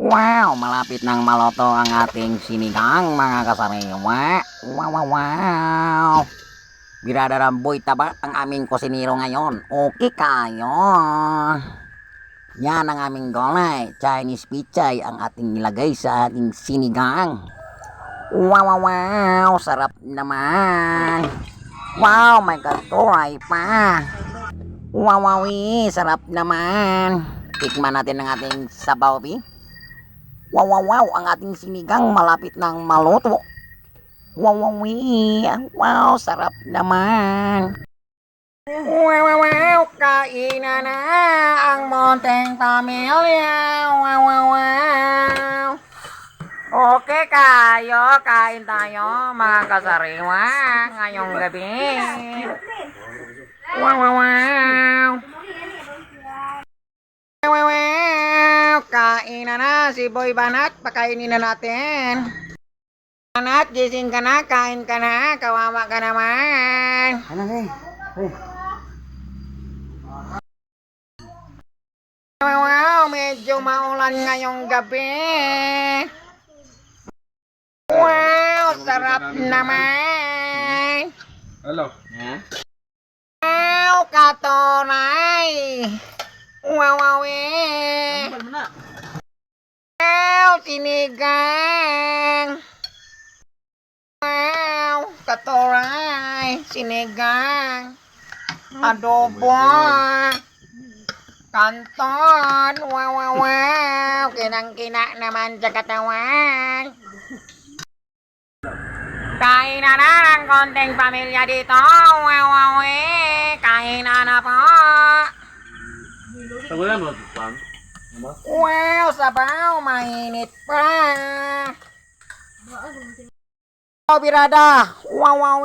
Wow, malapit nang maloto ang ating sinigang mga kasariwa. Wow. Birada Ramboy taba ang aming kusinero ngayon. Okay kayo. Yan ang aming gulay. Chinese pichay ang ating nilagay sa ating sinigang. Wow. Sarap naman. Wow, may katuray pa. Sarap naman. Tikman natin ang ating sabaw, pi. Wow, ang ating sinigang malapit nang maluto. Wow, sarap naman. Wow, kainan na ang Monteng Pamilya. Wow. Okay kayo, kain tayo mga kasariwa ngayong gabi. Wow. Kain na si Boy Banat, pakainin na natin. Banat, gising ka na, kain ka na, kawawa ka naman. Wow, medyo maulan ngayong gabi. Wow, sarap naman. Halo. Wow, katonay. Wow. Wow, sinigang. Wow, katoray, sinigang, adobo, kanton, wow, kinang-kina naman sa katawan. Kain na ng konting pamilya dito, wow, kain na po. Tagulan mo, Pan? Wow, sabaw, mainit pa. Oh, birada, wow,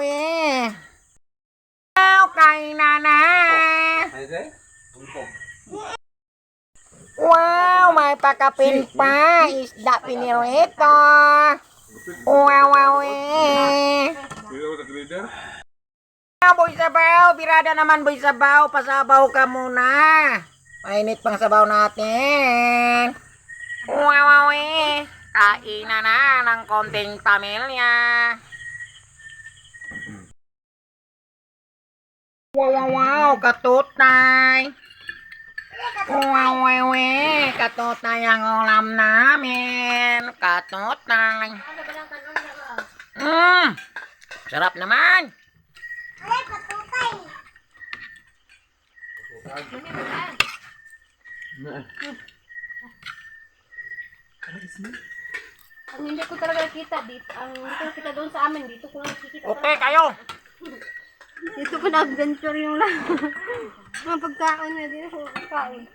kain na. Wow, may pakapin pa, isda pinirito. Wow. Boy sabaw, birada naman boy sabaw, pasabaw ka muna. Mainit pang sabaw natin. Wow. Kain na ng konting pamilya. Wow, katutay. Wow, katutay ang ulam namin. Katutay. Sarap naman. Ang hindi ko talaga kita dito, ang hindi ko nakita doon sa amin, dito ko lang nakikita. Okay kayo. Dito ko na-adventure yung lang. Mga pagkaon na dito ko pagkaon.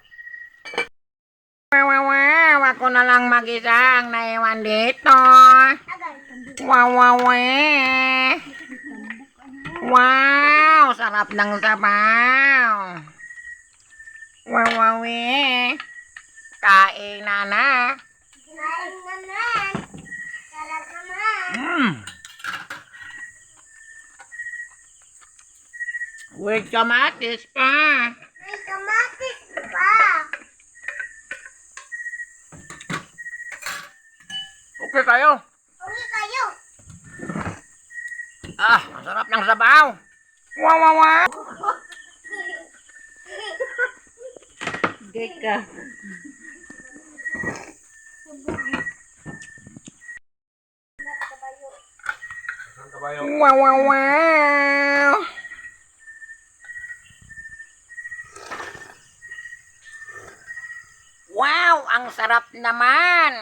Wow, ako na lang mag-isa ang naiwan dito. Wow, sarap ng sabaw. Wow, kain na. With kamatis pa. Okay kayo. Masarap ng sabaw. Wow. Geka. Wow. Wow, ang sarap naman.